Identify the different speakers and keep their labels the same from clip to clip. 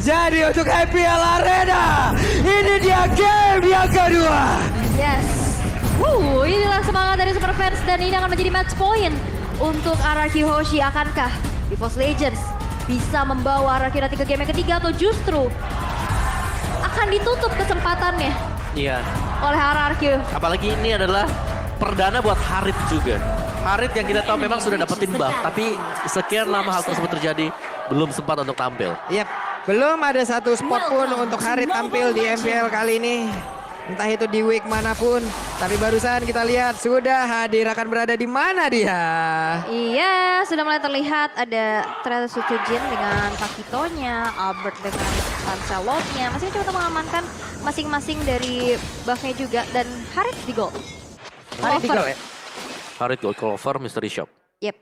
Speaker 1: Jadi untuk IPL Arena, ini dia game yang kedua.
Speaker 2: Yes. Inilah semangat dari Super Fans dan ini akan menjadi match point untuk RRQ Hoshi. Akankah EVOS Legends bisa membawa RRQ nanti ke game yang ketiga atau justru akan ditutup kesempatannya
Speaker 3: Iya.
Speaker 2: oleh RRQ?
Speaker 3: Apalagi ini adalah perdana buat Harit juga. Harit yang kita tahu memang sudah dapetin buff, tapi sekian lama hal tersebut terjadi belum sempat untuk tampil.
Speaker 1: Yap, belum ada satu spot pun untuk Harit tampil di MPL kali ini. Entah itu di week manapun, tapi barusan kita lihat sudah hadir, akan berada di mana dia.
Speaker 2: Iya, sudah mulai terlihat ada ternyata Sutujin dengan Pakitonya, Albert dengan Lancelotnya. Masih coba untuk mengamankan masing-masing dari buffnya juga dan Harit di gold.
Speaker 1: Harit di gold ya?
Speaker 3: Harit Gold Clover Mystery Shop.
Speaker 2: Yep,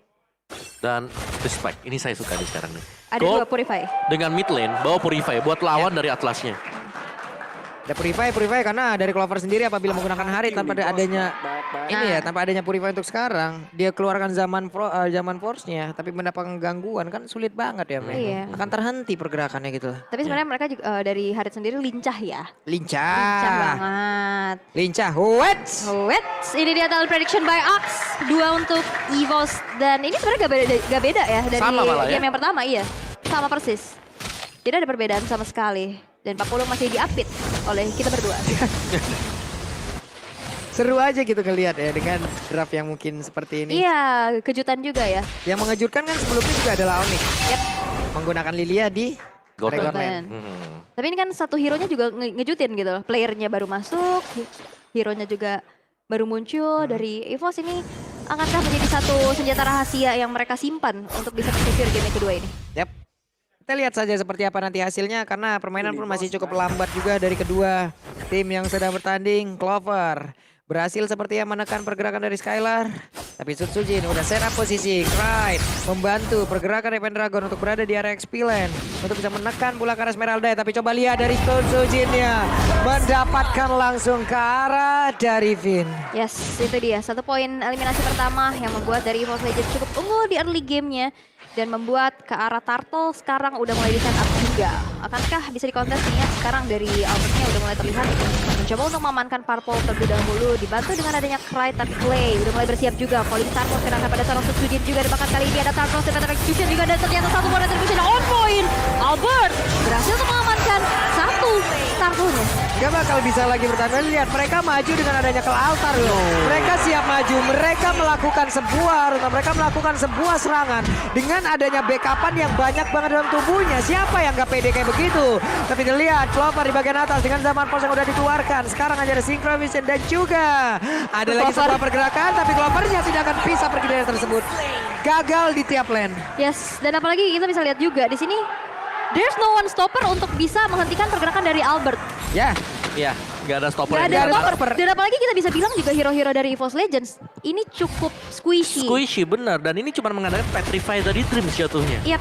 Speaker 3: Dan Respect, ini saya suka nih sekarang nih.
Speaker 2: ada
Speaker 3: Gold
Speaker 2: dua Purify.
Speaker 3: dengan mid lane, bawa Purify buat lawan dari Atlasnya.
Speaker 1: Ada Purify karena dari Clover sendiri apabila menggunakan Harit tanpa adanya tanpa adanya Purify untuk sekarang, dia keluarkan zaman Force-nya, tapi mendapatkan gangguan kan sulit banget ya, men.
Speaker 2: Iya.
Speaker 1: Akan terhenti pergerakannya gitu.
Speaker 2: Tapi sebenarnya mereka juga dari Harit sendiri lincah ya. Lincah
Speaker 1: Lincah.
Speaker 2: banget.
Speaker 1: Lincah. What?
Speaker 2: Wets, ini dia talent prediction by Ox. 2 untuk EVOS dan ini sebenarnya gak beda ya dari
Speaker 3: Sama malah ya.
Speaker 2: game yang pertama, iya. Sama persis. Tidak ada perbedaan sama sekali. Dan Pak Pulung masih diapit oleh kita berdua.
Speaker 1: Seru aja gitu ngeliat ya dengan draft yang mungkin seperti ini.
Speaker 2: Iya, kejutan juga ya.
Speaker 1: Yang mengejutkan kan sebelumnya juga adalah Onyx.
Speaker 2: Yep.
Speaker 1: Menggunakan Lilia di
Speaker 3: Gold
Speaker 1: Dragon
Speaker 3: Lane.
Speaker 1: Lane.
Speaker 2: Tapi ini kan satu hero-nya juga ngejutin gitu loh. Playernya baru masuk, hero-nya juga baru muncul dari EVOS ini. Akankah menjadi satu senjata rahasia yang mereka simpan untuk bisa secure game yang kedua ini?
Speaker 1: Yap. Kita lihat saja seperti apa nanti hasilnya karena permainan pun masih cukup lambat juga dari kedua tim yang sedang bertanding. Clover berhasil sepertinya menekan pergerakan dari Skylar. Tapi Sutsujin udah set up posisi. Clyde membantu pergerakan dari Pendragon untuk berada di area XP lane. Untuk bisa menekan bola ke arah Esmeralda. Tapi coba lihat dari Sutsujinnya. Mendapatkan langsung ke arah dari Vin.
Speaker 2: Yes, itu dia. Satu poin eliminasi pertama yang membuat dari EVOS Legends cukup unggul di early gamenya. Dan membuat ke arah Turtle sekarang udah mulai di set up juga. Akankah bisa dikontes nih ya? Sekarang dari Albertnya udah mulai terlihat mencoba untuk mengamankan Purple terlebih dahulu. Dibantu dengan adanya Cry tapi Clay udah mulai bersiap juga. Calling Turtle kena pada seorang Sutsujin juga. Dan bahkan kali ini ada Turtle setelah execution juga. Dan ternyata satu bola execution on point. Albert berhasil untuk mengamankan satu Turtle-nya.
Speaker 1: Gak bakal bisa lagi bertahan. Lihat mereka maju dengan adanya ke altar loh. Mereka siap maju. Mereka melakukan sebuah serangan dengan adanya backupan yang banyak banget dalam tubuhnya. Siapa yang gak pede kayak begitu? Tapi dilihat Clover di bagian atas dengan zaman pos yang udah dikeluarkan. Sekarang aja ada Synchro Vision dan juga ada lagi sebuah pergerakan. Tapi Clovernya tidak akan bisa pergi dari tersebut. Gagal di tiap lane.
Speaker 2: Yes, dan apalagi kita bisa lihat juga di sini there's no one stopper untuk bisa menghentikan pergerakan dari Albert.
Speaker 1: Ya.
Speaker 3: Iya, nggak ada stopper.
Speaker 2: Gak
Speaker 3: yang
Speaker 2: ada
Speaker 3: bisa-
Speaker 2: stopper. Dan apalagi kita bisa bilang juga hero-hero dari EVOS Legends ini cukup squishy.
Speaker 3: Squishy benar, dan ini cuma mengandalkan Petrify dari Dreams jatuhnya.
Speaker 2: Yap.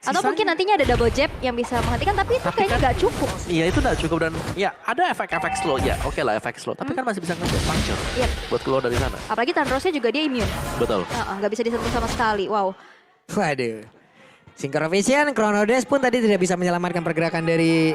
Speaker 2: Atau mungkin nantinya ada double jab yang bisa menghentikan, tapi itu kayaknya nggak cukup.
Speaker 3: Iya itu nggak cukup dan ya ada efek-efek slow ya, oke lah efek slow, tapi kan masih bisa ngejar puncture
Speaker 2: Yap.
Speaker 3: buat keluar dari sana.
Speaker 2: Apalagi Tandrosnya juga dia immune.
Speaker 3: Betul.
Speaker 2: Nggak bisa disentuh sama sekali. Wow.
Speaker 1: Waduh. Synchro Vision, Chronodes pun tadi tidak bisa menyelamatkan pergerakan dari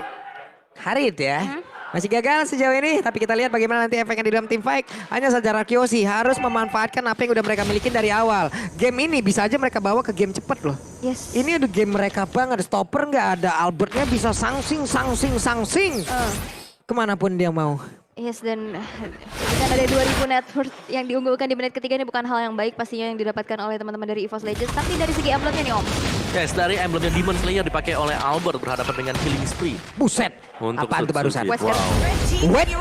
Speaker 1: Harit ya. Masih gagal sejauh ini, tapi kita lihat bagaimana nanti efeknya di dalam team fight. Hanya saja Rakyoshi harus memanfaatkan apa yang udah mereka miliki dari awal. Game ini bisa aja mereka bawa ke game cepet loh.
Speaker 2: Yes.
Speaker 1: Ini udah game mereka banget, stopper nggak ada, Albertnya bisa sangsing. Kemanapun dia mau.
Speaker 2: Yes, dan dengan ada 2000 net worth yang diunggulkan di menit ketiga ini bukan hal yang baik pastinya yang didapatkan oleh teman-teman dari EVOS Legends. Tapi dari segi emblemnya nih Om.
Speaker 3: Guys, dari emblemnya Demon Slayer dipakai oleh Albert berhadapan dengan Killing Spree.
Speaker 1: Buset,
Speaker 3: Untuk
Speaker 1: apaan tuh barusan?
Speaker 3: Sutsujin.
Speaker 2: Wow.
Speaker 1: Wait,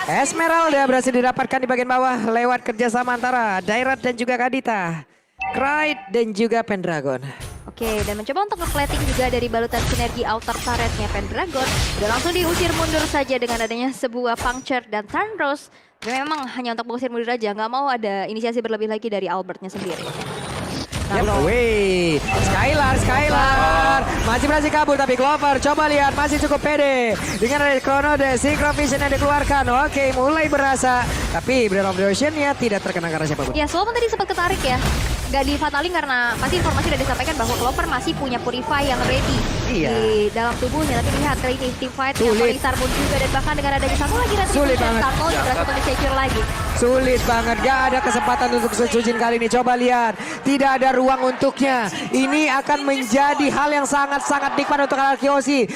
Speaker 1: Esmeralda berhasil didapatkan di bagian bawah lewat kerjasama antara Dairat dan juga Kadita. Clyde dan juga Pendragon.
Speaker 2: Oke, dan mencoba untuk nge-plating juga dari balutan sinergi outer turretnya Pendragon. Udah langsung diusir mundur saja dengan adanya sebuah puncture dan Tandros. Dan memang hanya untuk mengusir mundur aja, nggak mau ada inisiasi berlebih lagi dari Albertnya sendiri.
Speaker 1: Wih, Skylar masih berhasil kabur tapi Clover coba lihat masih cukup pede dengan ada Chronodes, Synchro Vision yang dikeluarkan. Oke, mulai berasa tapi Breath of the Ocean-nya tidak terkena karena siapapun.
Speaker 2: Ya, walaupun tadi sempat ketarik ya. nggak difatalin karena pasti informasi udah disampaikan bahwa Clover masih punya Purify yang ready
Speaker 1: Iya.
Speaker 2: di dalam tubuhnya. Tapi lihat kali ini team fight yang
Speaker 1: Sulit.
Speaker 2: Polisar pun juga dan bahkan dengan adanya satu lagi
Speaker 1: Sulit
Speaker 2: retribution
Speaker 1: banget.
Speaker 2: Turtle yang berhasil untuk secure lagi.
Speaker 1: Sulit banget, gak ada kesempatan untuk Sutsujin kali ini. Coba lihat, tidak ada ruang untuknya. Ini akan menjadi hal yang sangat-sangat nikmat untuk Arkeoshi.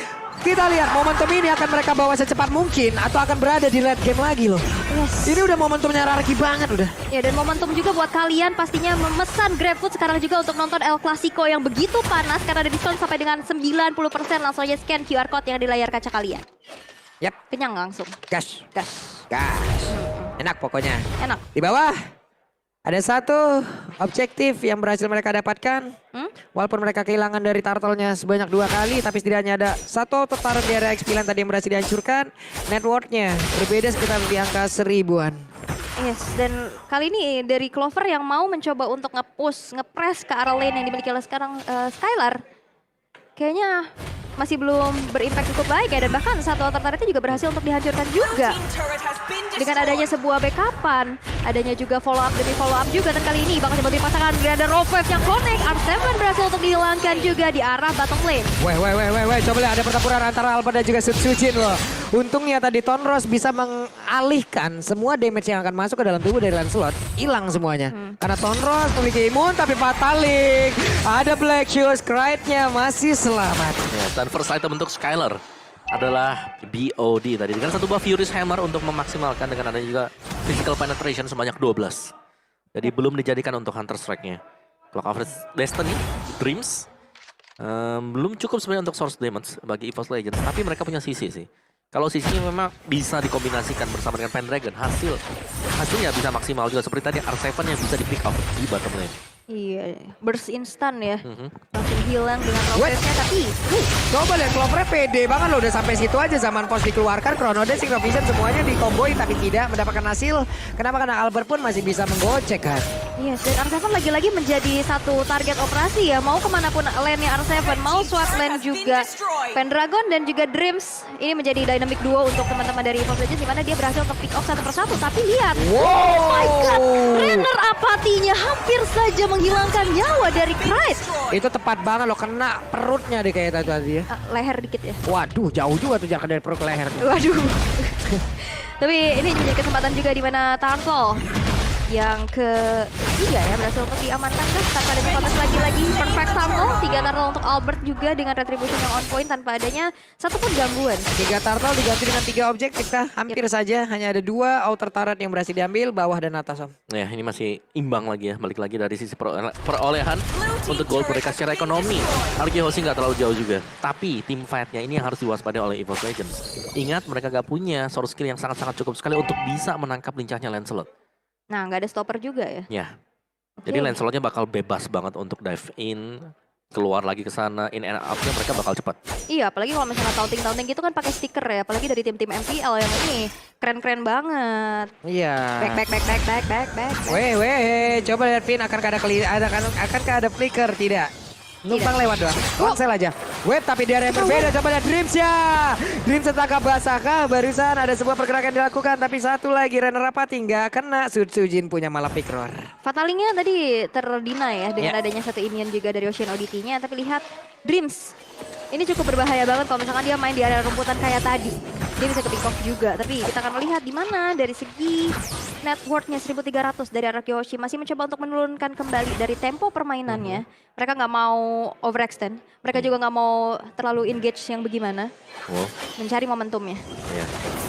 Speaker 1: Kita lihat momentum ini akan mereka bawa secepat mungkin atau akan berada di late game lagi loh.
Speaker 2: Yes.
Speaker 1: Ini udah momentumnya Rarki banget udah.
Speaker 2: Ya dan momentum juga buat kalian pastinya memesan GrabFood sekarang juga untuk nonton El Clasico yang begitu panas karena ada diskon sampai dengan 90%. Langsung aja scan QR code yang di layar kaca kalian.
Speaker 1: Yap,
Speaker 2: Kenyang langsung.
Speaker 1: gas,
Speaker 2: Gas.
Speaker 1: gas. Enak pokoknya.
Speaker 2: Enak.
Speaker 1: Di bawah ada satu objektif yang berhasil mereka dapatkan. Walaupun mereka kehilangan dari turtle-nya sebanyak 2 kali, tapi setidaknya ada satu tertarik di area X9 tadi yang berhasil dihancurkan. Network-nya berbeda sekitar di angka 1000-an.
Speaker 2: Yes, dan kali ini dari Clover yang mau mencoba untuk nge-push, nge-press ke arah lane yang dimiliki oleh sekarang Skylar. Kayaknya masih belum berimpact cukup baik ya, dan bahkan satu turret-nya juga berhasil untuk dihancurkan juga. Dengan adanya sebuah backupan, adanya juga follow up demi follow up juga, dan kali ini bakal coba dipasangkan ada Rofev yang connect, R7 berhasil untuk dihilangkan juga di arah bottom lane.
Speaker 1: Weh, coba lihat ada pertempuran antara Albert dan juga Sutsujin loh. Untungnya tadi Tonros bisa mengalihkan semua damage yang akan masuk ke dalam tubuh dari Lancelot. Hilang semuanya. Karena Tonros memiliki imun tapi Fatalik. Ada Black Shoes, Krite-nya masih selamat.
Speaker 3: Ya, dan first item untuk Skylar adalah BOD tadi dengan satu buah Furious Hammer untuk memaksimalkan dengan adanya juga physical penetration sebanyak 12. Jadi belum dijadikan untuk Hunter Strike-nya. Clock of Destiny, Dreams belum cukup sebenarnya untuk source damage bagi EVOS Legends, tapi mereka punya sisi sih. Kalau sisinya memang bisa dikombinasikan bersama dengan Pendragon, hasilnya bisa maksimal juga seperti tadi R7 yang bisa di pick up di bottom lane.
Speaker 2: Iya, burst instan ya. Langsung hilang dengan Rofevnya, tapi
Speaker 1: Coba lihat Clover pede banget loh, udah sampai situ aja zaman pos dikeluarkan. Chrono Dash, Synchrovision semuanya dikomboin tapi tidak mendapatkan hasil. Kenapa? Karena Albert pun masih bisa menggocek kan.
Speaker 2: iya, dan R7 lagi-lagi menjadi satu target operasi ya. Mau kemanapun lane-nya R7, mau swap lane juga Pendragon dan juga Dreams. Ini menjadi dynamic duo untuk teman-teman dari EVOS Legends, di mana dia berhasil untuk pick off satu persatu. Tapi lihat, oh my god, Renner apatinya hampir saja menghilangkan nyawa dari Krite.
Speaker 1: Itu tepat banget loh, kena perutnya deh kayak tadi ya.
Speaker 2: Leher dikit ya.
Speaker 1: Waduh, jauh juga tuh jarak dari perut ke leher.
Speaker 2: Waduh. Tapi ini menjadi kesempatan juga di mana Turtle yang ketiga ya berhasil untuk diamankan kan tanpa adanya kontes lagi-lagi. Perfect Turtle, 3 Turtle untuk Albert juga dengan retribution yang on point tanpa adanya satupun gangguan.
Speaker 1: 3 turtle diganti dengan 3 objek, kita hampir saja hanya ada 2 outer turret yang berhasil diambil, bawah dan atas Om.
Speaker 3: Ya, ini masih imbang lagi ya, balik lagi dari sisi perolehan untuk gol mereka secara ekonomi. Arkeoshi nggak terlalu jauh juga, tapi tim fight-nya ini yang harus diwaspadai oleh EVOS Legends. Ingat, mereka gak punya source skill yang sangat-sangat cukup sekali untuk bisa menangkap lincahnya Lancelot.
Speaker 2: Nah, nggak ada stopper juga ya.
Speaker 3: Ya, jadi Lancelotnya bakal bebas banget untuk dive in, keluar lagi ke sana, in and out-nya mereka bakal cepat.
Speaker 2: Iya, apalagi kalau misalnya taunting gitu kan pakai stiker ya, apalagi dari tim-tim MPL yang ini keren-keren banget.
Speaker 1: Iya.
Speaker 2: Back.
Speaker 1: Weh, coba lihat Vin, akankah ada flicker? Tidak. Numpang lewat doang, langsung aja. Web tapi di area yang berbeda, coba lihat Dreams ya. Dreams tertangkap basah kah? Barusan ada sebuah pergerakan dilakukan, tapi satu lagi Renner Apati nggak kena. Sutsujin punya malah pick roar.
Speaker 2: Fatalingnya tadi terdina ya dengan adanya satu inian juga dari Ocean Oddity-nya, tapi lihat Dreams. Ini cukup berbahaya banget kalau misalkan dia main di area rumputan kayak tadi. Dia bisa ke pick off juga, tapi kita akan melihat di mana dari segi net worth-nya 1300 dari Arkeoshi masih mencoba untuk menurunkan kembali dari tempo permainannya. Mereka nggak mau overextend, mereka juga nggak mau terlalu engage yang bagaimana. Mencari momentumnya.
Speaker 3: Ya.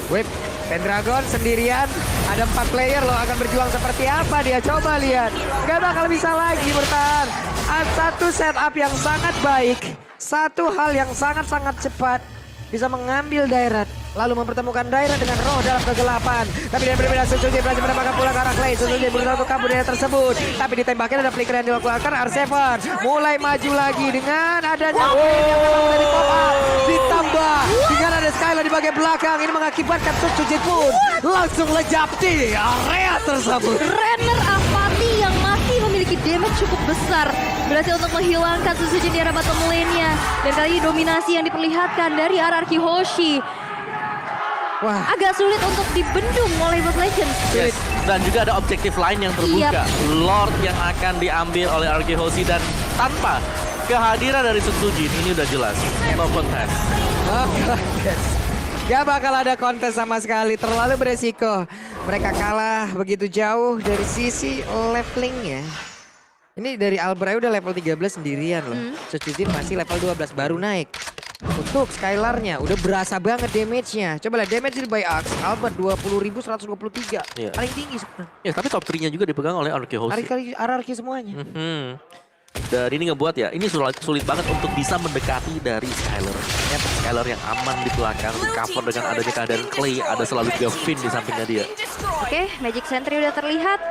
Speaker 1: Web, Pendragon sendirian, ada 4 player loh, akan berjuang seperti apa dia, coba lihat. Gak bakal bisa lagi bertahan. Satu setup yang sangat baik, satu hal yang sangat-sangat cepat, bisa mengambil Dairat, lalu mempertemukan Dairat dengan roh dalam kegelapan. Tapi dia berbeda, Sutsujin berhasil mendapatkan pula ke arah Clay. Sutsujin berusaha untuk kabur dari tersebut, tapi ditembaknya ada flicker yang dilakukan. R7 mulai maju lagi dengan adanya wave yang memang dari pop up, ditambah dengan ada Skylar di bagian belakang. Ini mengakibatkan Sutsujin pun langsung lejap di area tersebut.
Speaker 2: Renner Apati yang masih memiliki damage cukup besar berhasil untuk menghilangkan Sutsujin di arah bottom lane-nya. Dan kali ini dominasi yang diperlihatkan dari Arkeoshi
Speaker 1: Wah,
Speaker 2: agak sulit untuk dibendung oleh EVOS Legends.
Speaker 3: Yes. Dan juga ada objektif lain yang terbuka. Lord yang akan diambil oleh RG Hoshi dan tanpa kehadiran dari Sutsujin ini udah jelas. No contest.
Speaker 1: Gak bakal ada kontes sama sekali, terlalu beresiko. Mereka kalah begitu jauh dari sisi levelingnya. Ini dari Albray udah level 13 sendirian loh. Sutsujin masih level 12 baru naik. Untuk Skylarnya udah berasa banget damage-nya. Coba lihat damage by Axe. Albert 20.123.
Speaker 3: Iya.
Speaker 1: Paling tinggi sebenarnya.
Speaker 3: Ya, tapi top 3-nya juga dipegang oleh RG Hoshi.
Speaker 1: RRQ semuanya.
Speaker 3: Dan ini ngebuat ya, ini sulit banget untuk bisa mendekati dari Skylar. Ya, Skylar yang aman di belakang, di cover dengan adanya kehadiran Clay, ada selalu Gavin di sampingnya dia.
Speaker 2: Oke, Magic Sentry udah terlihat.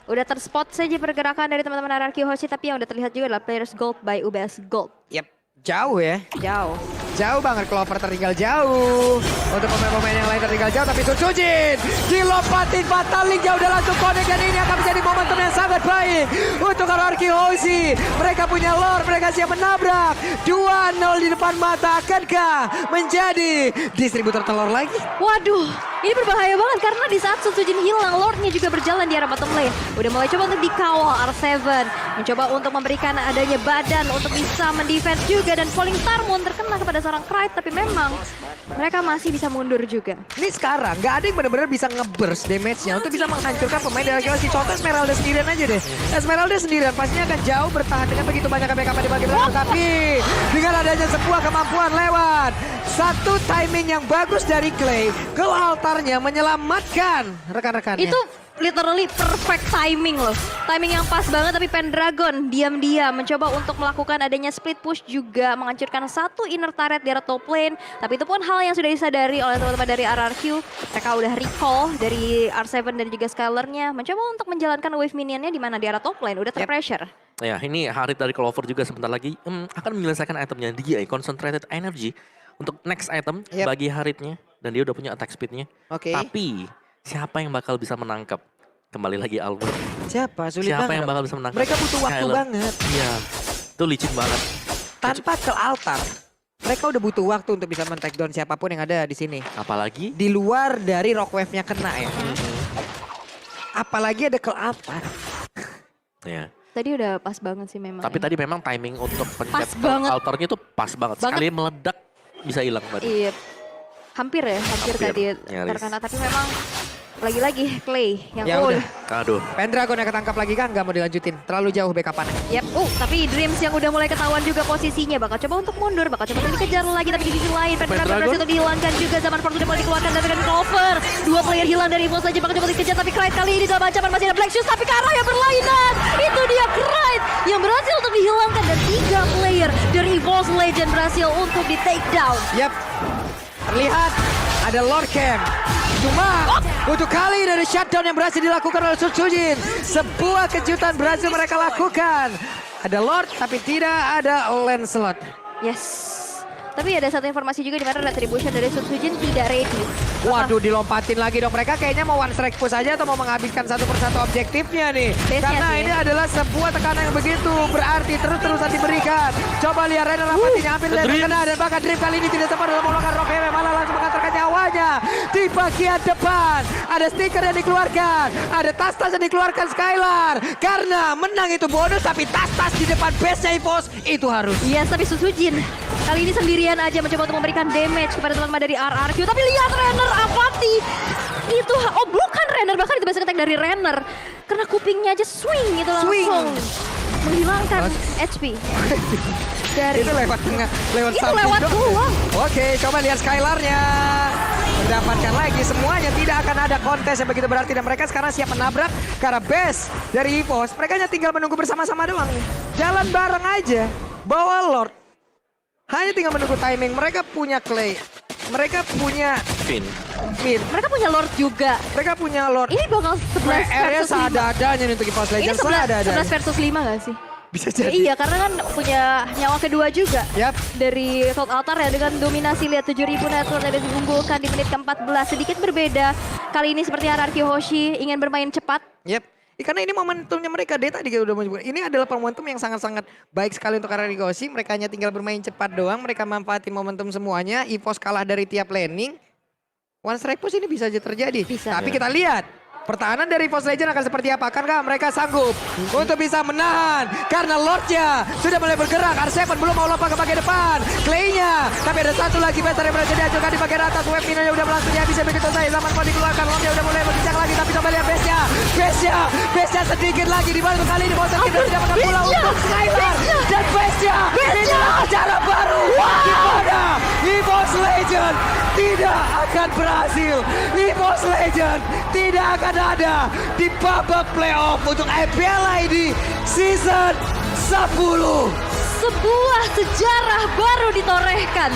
Speaker 2: Udah terspot saja pergerakan dari teman-teman RRQ Hoshi, tapi yang udah terlihat juga adalah Players Gold by UBS Gold.
Speaker 1: Yap, jauh ya.
Speaker 2: Jauh.
Speaker 1: Jauh banget, Clover tertinggal jauh. Untuk pemain-pemain yang lain tertinggal jauh, tapi Sutsujin dilompatin Fatal Link jauh, udah langsung connect, dan ini akan menjadi momentum yang sangat baik untuk RRQ Hoshi. Mereka punya Lord, mereka siap menabrak. 2-0 di depan mata, akankah menjadi distributor telur lagi?
Speaker 2: Waduh, ini berbahaya banget karena di saat Sutsujin hilang, Lordnya juga berjalan di arah bottom lane. Udah mulai coba untuk dikawal R7, mencoba untuk memberikan adanya badan untuk bisa mendefense juga, dan Falling Tarmoon terkena kepada seorang Krite, tapi memang mereka masih bisa mundur juga.
Speaker 1: Ini sekarang nggak ada yang benar-benar bisa nge-burst damage-nya untuk bisa menghancurkan pemain dari RRQ Hoshi. Contoh Esmeralda sendirian aja deh. Esmeralda sendirian pastinya akan jauh bertahan dengan begitu banyak backup di bagian belakang. Tapi dengan adanya sebuah kemampuan lewat satu timing yang bagus dari Clay, ke altarnya menyelamatkan rekan-rekannya.
Speaker 2: Itu literally perfect timing loh. Timing yang pas banget, tapi Pendragon diam-diam mencoba untuk melakukan adanya split push, juga menghancurkan satu inner turret di arah top lane. Tapi itu pun hal yang sudah disadari oleh teman-teman dari RRQ. Mereka udah recall dari R7 dan juga Skylarnya, mencoba untuk menjalankan wave minionnya di mana di arah top lane udah terpressure.
Speaker 3: Ya, ini Harit dari Clover juga sebentar lagi akan menyelesaikan itemnya dia, Concentrated Energy untuk next item bagi Haritnya, dan dia udah punya attack speednya.
Speaker 1: Oke.
Speaker 3: Tapi siapa yang bakal bisa menangkap? Kembali lagi Albert.
Speaker 1: Siapa? Sulit
Speaker 3: Siapa
Speaker 1: banget.
Speaker 3: yang bakal bisa menangkap?
Speaker 1: Mereka butuh waktu
Speaker 3: Skylar.
Speaker 1: banget.
Speaker 3: Iya, itu licin banget.
Speaker 1: Tanpa ke altar, mereka udah butuh waktu untuk bisa men-take down siapapun yang ada di sini.
Speaker 3: Apalagi
Speaker 1: Di luar dari rock wave-nya kena ya. Apalagi ada ke altar.
Speaker 3: ya.
Speaker 2: Tadi udah pas banget sih memang.
Speaker 3: Tapi
Speaker 2: ya.
Speaker 3: tadi memang timing untuk
Speaker 2: Pas
Speaker 3: pencet
Speaker 2: banget.
Speaker 3: altarnya itu pas banget. Sekali meledak bisa hilang tadi.
Speaker 2: Iya, hampir
Speaker 3: Hampir,
Speaker 2: tadi
Speaker 3: nyaris.
Speaker 2: terkena, tapi memang lagi-lagi Clay yang
Speaker 1: Ya
Speaker 2: full.
Speaker 1: udah.
Speaker 3: Aduh.
Speaker 1: Pendragon yang ketangkap lagi kan nggak mau dilanjutin. Terlalu jauh backupannya.
Speaker 2: Yap, tapi Dreams yang udah mulai ketahuan juga posisinya, bakal coba untuk mundur, bakal coba untuk dikejar lagi, tapi di sisi lain Pendragon berhasil untuk dihilangkan juga. Zaman Ford udah mulai dikeluarkan dari Clover. 2 player hilang dari Evo saja, bakal coba dikejar, tapi Krite kali ini dalam ancaman masih ada Black Shoes, tapi ke arah yang berlainan. Itu dia Krite yang berhasil untuk dihilangkan, dan 3 player dari Evo's Legend berhasil untuk di take down.
Speaker 1: Yap. Terlihat ada Lord Camp. Cuma untuk kali dari shutdown yang berhasil dilakukan oleh Sutsujin. Sebuah kejutan berhasil mereka lakukan. Ada Lord tapi tidak ada Lancelot.
Speaker 2: Yes. Tapi ada satu informasi juga di mana Retribution dari Sutsujin tidak ready.
Speaker 1: Waduh, dilompatin lagi dong. Mereka kayaknya mau one strike push aja atau mau menghabiskan satu persatu objektifnya nih.
Speaker 2: Base-nya
Speaker 1: Karena
Speaker 2: sih.
Speaker 1: ini adalah sebuah tekanan yang begitu berarti terus-terusan diberikan. Coba lihat Renner lompatin hampir
Speaker 3: The
Speaker 1: dan
Speaker 3: Dream.
Speaker 1: kena, dan bahkan Dream kali ini tidak sempat dalam melakukan rock hammer, malah langsung mengantarkan nyawanya di bagian depan. Ada stiker yang dikeluarkan, ada tas-tas yang dikeluarkan Skylar. Karena menang itu bonus, tapi tas-tas di depan base-nya EVOS itu harus.
Speaker 2: Yes, tapi Sutsujin kali ini sendirian aja mencoba untuk memberikan damage kepada teman-teman dari RRQ. Tapi lihat Renner Avati. Itu, oh bukan Renner, bahkan itu basic attack dari Renner. Karena kupingnya aja swing itu langsung.
Speaker 1: Swing.
Speaker 2: Menghilangkan HP. Dari
Speaker 1: Itu lewat tengah, lewat
Speaker 2: itu
Speaker 1: samping
Speaker 2: lewat
Speaker 1: dong.
Speaker 2: doang.
Speaker 1: Oke, coba lihat Skylarnya. Mendapatkan lagi, semuanya tidak akan ada kontes yang begitu berarti. Dan mereka sekarang siap menabrak ke arah base dari EVOS. Mereka hanya tinggal menunggu bersama-sama doang. Jalan bareng aja, bawa Lord. Hanya tinggal menunggu timing. Mereka punya Clay, mereka punya
Speaker 3: Finn.
Speaker 1: Mid,
Speaker 2: Mereka punya Lord juga.
Speaker 1: mereka punya Lord.
Speaker 2: Ini bakal 11
Speaker 1: PR-nya
Speaker 2: versus 5.
Speaker 1: seadanya nih untuk EVOS
Speaker 2: Ini
Speaker 1: Legends.
Speaker 2: 11
Speaker 1: Seadanya.
Speaker 2: versus 5 gak sih?
Speaker 1: Bisa jadi.
Speaker 2: Iya, karena kan punya nyawa kedua juga.
Speaker 1: Yap.
Speaker 2: Dari Cold Altar ya, dengan dominasi lihat 7.000 network yang diunggulkan di menit ke-14. Sedikit berbeda. Kali ini seperti RRQ Hoshi ingin bermain cepat.
Speaker 1: Yap. Karena ini momentumnya mereka, dia tadi udah menyebut. Ini adalah momentum yang sangat-sangat baik sekali untuk RRQ Hoshi. Mereka hanya tinggal bermain cepat doang. Mereka manfaatin momentum semuanya. EVOS kalah dari tiap laning. One strike push ini bisa aja terjadi.
Speaker 2: Bisa.
Speaker 1: Tapi kita lihat. Pertahanan dari EVOS Legend akan seperti apa? Akankah mereka sanggup untuk bisa menahan? Karena Lordnya sudah mulai bergerak. R7 belum mau lompat ke bagian depan. Clay-nya. Tapi ada satu lagi Bester yang berhasil dihancurkan di bagian atas. Web minanya udah langsung dihabiskan begitu saja. Zaman mau dikeluarkan. Lordnya udah mulai berbincang lagi. Tapi coba lihat base-nya. Base-nya sedikit lagi. Di balik kali ini Bowser tidak mendapatkan bola untuk Skylar. Dan base-nya. Ini cara baru. Gimana? EVOS Legend tidak akan berhasil. EVOS Legend tidak akan ada di babak playoff untuk IPL ID season 10.
Speaker 2: Sebuah sejarah baru ditorehkan.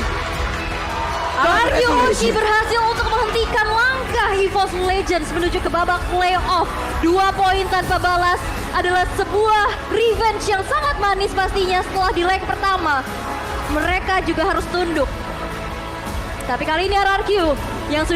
Speaker 2: Aryu Hoshi berhasil untuk menghentikan langkah EVOS Legends menuju ke babak playoff. 2 poin tanpa balas adalah sebuah revenge yang sangat manis pastinya setelah di leg pertama. Mereka juga harus tunduk. Tapi kali ini RRQ yang sudah